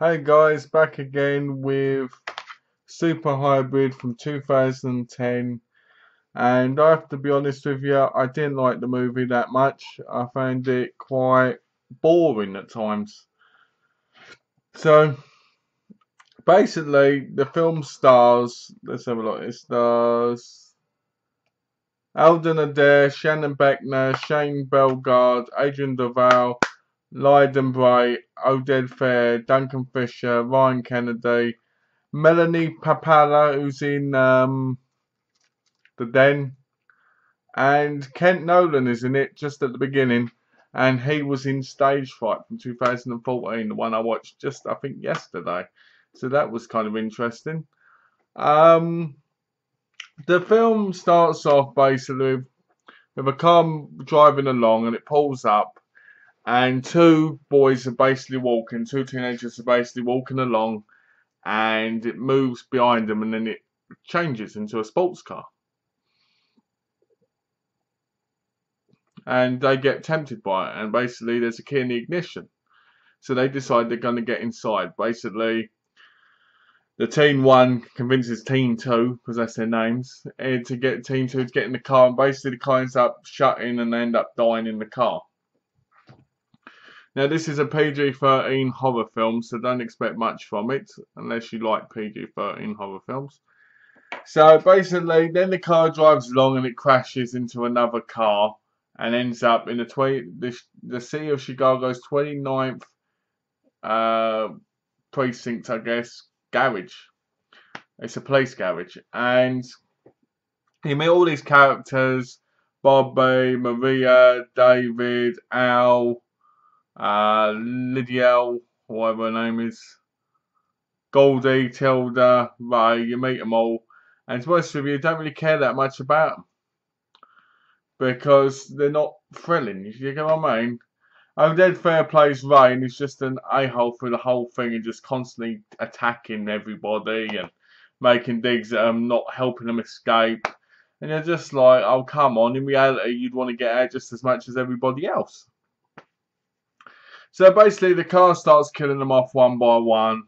Hey guys, back again with Super Hybrid from 2010, and I have to be honest with you, I didn't like the movie that much. I found it quite boring at times. So basically, the film stars, let's have a look, it stars Alden Adair, Shannon Beckner, Shane Bellegarde, Adrian Duval, Lyden Bray, Oded Fair, Duncan Fisher, Ryan Kennedy, Melanie Papala, who's in The Den, and Kent Nolan is in it just at the beginning, and he was in Stage Fright from 2014, the one I watched just I think yesterday. So that was kind of interesting. Um, the film starts off basically with a car driving along, and it pulls up, and two boys are basically walking, two teenagers are basically walking along, and it moves behind them, and then it changes into a sports car. And they get tempted by it, and basically there's a key in the ignition, so they decide they're going to get inside. Basically the teen one convinces teen two, because that's their names, to get teen two to get in the car, and basically the car ends up shutting and they end up dying in the car. Now this is a PG-13 horror film, so don't expect much from it unless you like PG-13 horror films. So basically then the car drives along and it crashes into another car and ends up in the city of Chicago's 29th precinct, I guess, garage. It's a police garage, and you meet all these characters: Bobby, Maria, David, Al, Lydia, whatever her name is, Goldie, Tilda, Ray. You meet them all, and to be honest with you, don't really care that much about them because they're not thrilling. You get what I mean? Oded Fair plays Ray, and he's just an a-hole through the whole thing and just constantly attacking everybody and making digs at them, not helping them escape. And you're just like, oh, come on. In reality, you'd want to get out just as much as everybody else. So basically, the car starts killing them off one by one.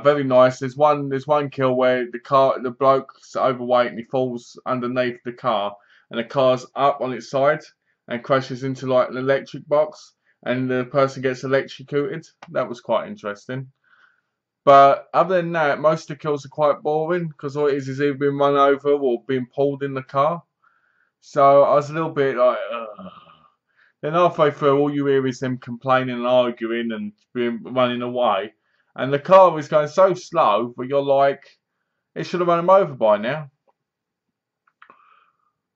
Very nice. There's one kill where the bloke's overweight and he falls underneath the car, and the car's up on its side and crashes into like an electric box, and the person gets electrocuted. That was quite interesting. But other than that, most of the kills are quite boring because all it is either being run over or being pulled in the car. So I was a little bit like, ugh. Then halfway through, all you hear is them complaining and arguing and running away. And the car is going so slow, but you're like, it should have run them over by now.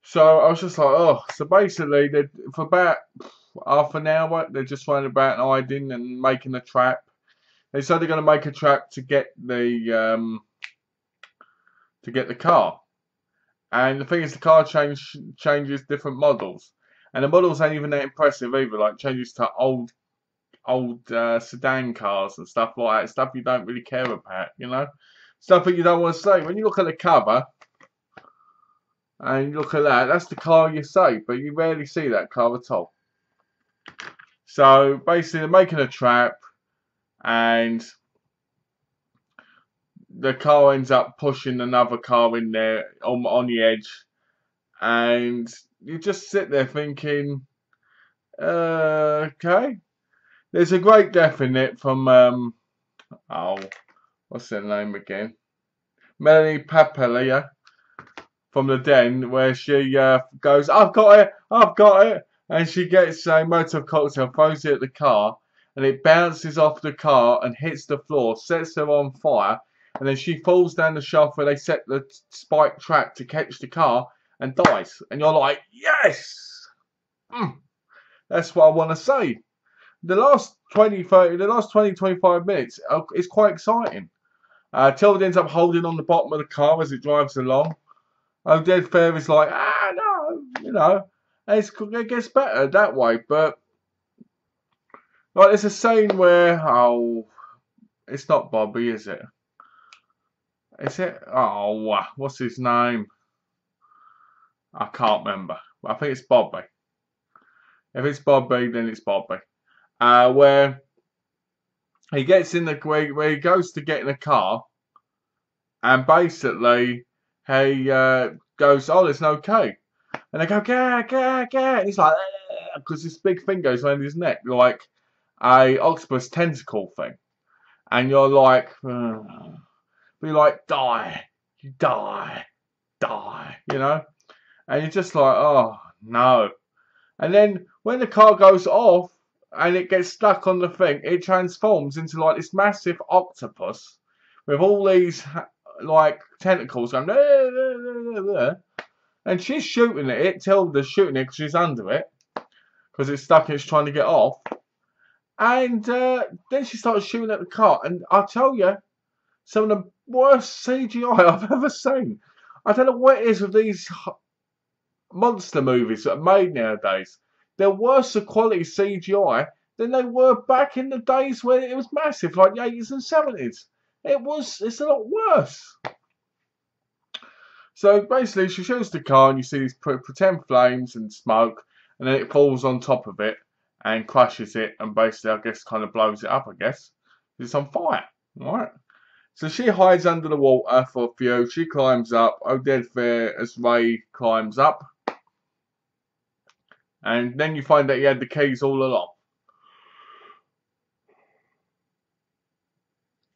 So I was just like, oh. So basically, for about half an hour, they're just running about and hiding and making a trap. They said they're going to make a trap to get the car. And the thing is, the car changes different models, and the models ain't even that impressive either. Like changes to old sedan cars and stuff like that. Stuff you don't really care about, you know, stuff that you don't want to see. When you look at the cover and you look at that, that's the car you see, but you rarely see that car at all. So basically, they're making a trap, and the car ends up pushing another car in there on the edge, and you just sit there thinking, okay. There's a great death in it from oh, what's her name again? Melanie Papalia from The Den, where she goes, I've got it, and she gets a Molotov cocktail, throws it at the car, and it bounces off the car and hits the floor, sets her on fire, and then she falls down the shaft where they set the spike trap to catch the car and dies. And you're like, yes! That's what I want to say. The last 20, 25 minutes is quite exciting. Tilda ends up holding on the bottom of the car as it drives along. Oded Fair is like, no, you know, and it gets better that way. But like, there's a scene where, oh, it's not Bobby, is it? Is it? Oh, what's his name? I can't remember. I think it's Bobby. If it's Bobby, then it's Bobby. Where he gets in the where he goes to get in a car, and basically he goes, "Oh, there's no key," and they go, "Get, get, get," and he's like, because this big thing goes around his neck like a octopus tentacle thing, and you're like, be like, die, you die, die, you know, and you're just like, oh no. And then when the car goes off and it gets stuck on the thing, it transforms into like this massive octopus with all these like tentacles going, and she's shooting at it. Tilda's shooting it because she's under it because it's stuck and it's trying to get off. And then she starts shooting at the car, and I'll tell you, some of the worst CGI I've ever seen. I don't know what it is with these monster movies that are made nowadays. They're worse quality CGI than they were back in the days when it was massive, like the 80s and 70s. It's a lot worse. So basically, she shoots the car, and you see these pretend flames and smoke, and then it falls on top of it and crushes it, and basically, I guess, kind of blows it up. I guess it's on fire, right? So she hides under the water for a few. She climbs up. Oded Fair as Ray climbs up. And then you find that he had the keys all along.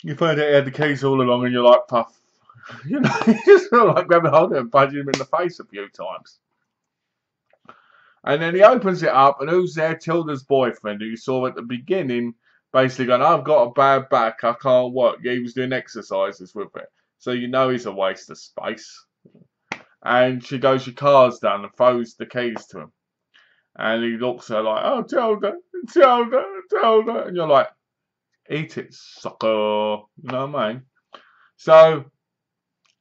You find out he had the keys all along, and you're like, puff. You know, you just feel like grabbing hold of him and punching him in the face a few times. And then he opens it up, and who's there? Tilda's boyfriend, who you saw at the beginning, basically going, I've got a bad back, I can't work. Yeah, he was doing exercises with it. So you know he's a waste of space. And she goes, your car's done, and throws the keys to him. And he looks at her like, oh, Tilda, Tilda, Tilda. And you're like, eat it, sucker. You know what I mean? So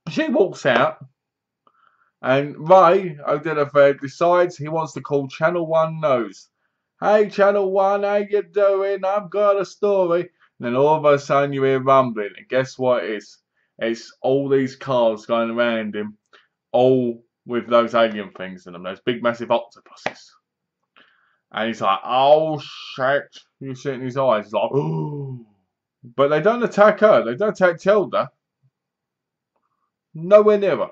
she walks out, and Ray O'Delafare decides he wants to call Channel 1 News. Hey, Channel 1, how you doing? I've got a story. And then all of a sudden you hear rumbling, and guess what it is? It's all these cars going around him, all with those alien things in them, those big massive octopuses. And he's like, oh shit. You see it in his eyes. He's like, ooh. But they don't attack her. They don't attack Tilda. Nowhere near her.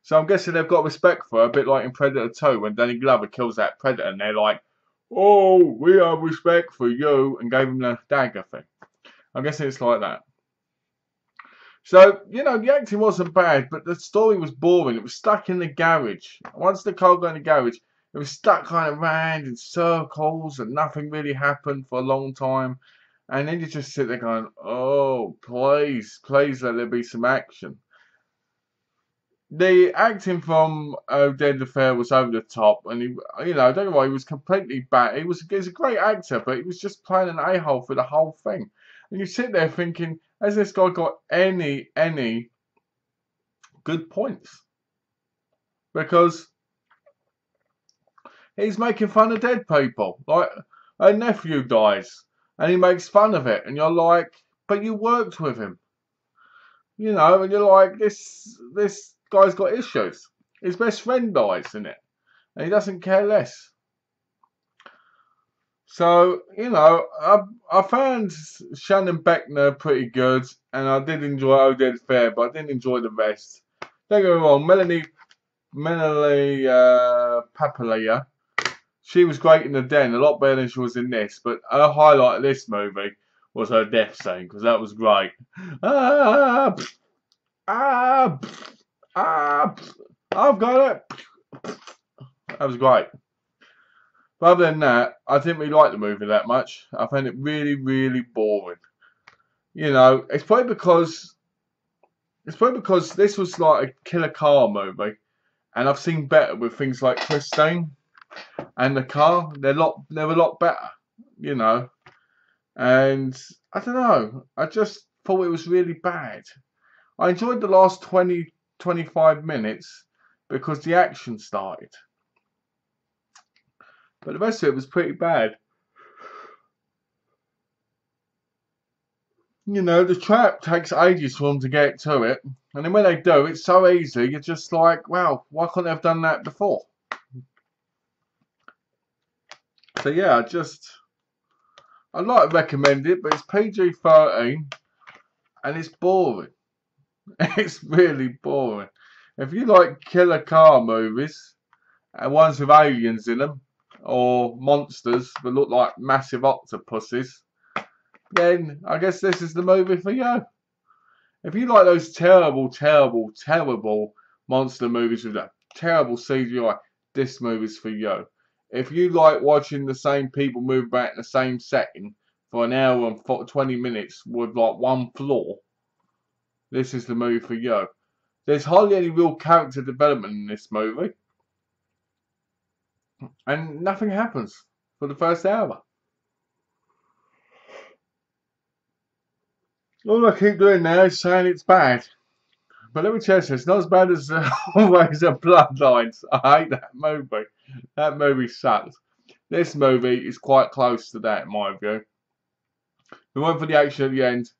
So I'm guessing they've got respect for her, a bit like in Predator 2 when Danny Glover kills that Predator and they're like, oh, we have respect for you, and gave him the dagger thing. I'm guessing it's like that. So, you know, the acting wasn't bad, but the story was boring. It was stuck in the garage. Once the car got in the garage, it was stuck kind of round in circles and nothing really happened for a long time. And then you just sit there going, oh, please, please let there be some action. The acting from Dead Affair was over the top, and he, you know, I don't know why he was completely bad. He was a great actor, but he was just playing an a-hole for the whole thing. And you sit there thinking, has this guy got any good points? Because he's making fun of dead people. Like, a nephew dies, and he makes fun of it, and you're like, but you worked with him. You know, and you're like, this guy's got issues. His best friend dies in it, and he doesn't care less. So, you know, I found Shannon Beckner pretty good, and I did enjoy Oded Fair, but I didn't enjoy the rest. Don't get me wrong, Melanie Papalia, she was great in The Den, a lot better than she was in this, but her highlight of this movie was her death scene, because that was great. I've got it. That was great. But other than that, I didn't really like the movie that much. I found it really, really boring. You know, it's probably because this was like a killer car movie, and I've seen better with things like Christine and The Car. They're a lot better, you know. And I don't know. I just thought it was really bad. I enjoyed the last 20-25 minutes because the action started. But the rest of it was pretty bad. You know, the trap takes ages for them to get to it. And then when they do, it's so easy. You're just like, wow, why couldn't they have done that before? So yeah, I just I'd like to recommend it, but it's PG-13 and it's boring. It's really boring. If you like killer car movies and ones with aliens in them or monsters that look like massive octopuses, then I guess this is the movie for you. If you like those terrible, terrible, terrible monster movies with that terrible CGI, this movie's for you. If you like watching the same people move about in the same setting for an hour and 20 minutes with like one flaw, this is the movie for you. There's hardly any real character development in this movie. And nothing happens for the first hour. All I keep doing now is saying it's bad. But let me tell you, it's not as bad as Always a Bloodlines. I hate that movie. That movie sucks. This movie is quite close to that in my view. If we went for the action at the end,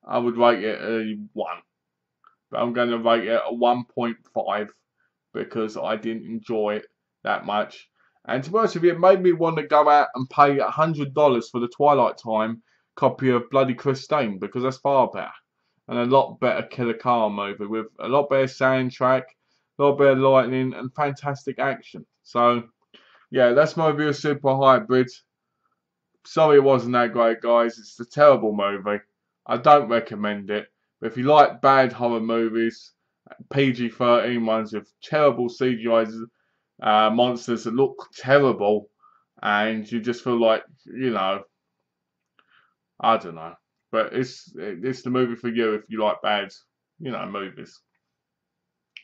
I would rate it a 1. But I'm going to rate it a 1.5 because I didn't enjoy it that much. And to be honest with you, it made me want to go out and pay $100 for the Twilight Time copy of Bloody Christine because that's far better. And a lot better killer car movie with a lot better soundtrack, a lot better lighting and fantastic action. So, yeah, that's my review of Super Hybrid. Sorry it wasn't that great, guys. It's a terrible movie. I don't recommend it. But if you like bad horror movies, PG-13 ones with terrible CGI monsters that look terrible, and you just feel like, you know, I don't know. But it's the movie for you if you like bad, you know, movies.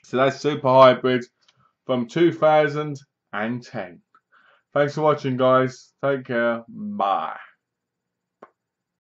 So that's Super Hybrid from 2010. Thanks for watching, guys. Take care. Bye.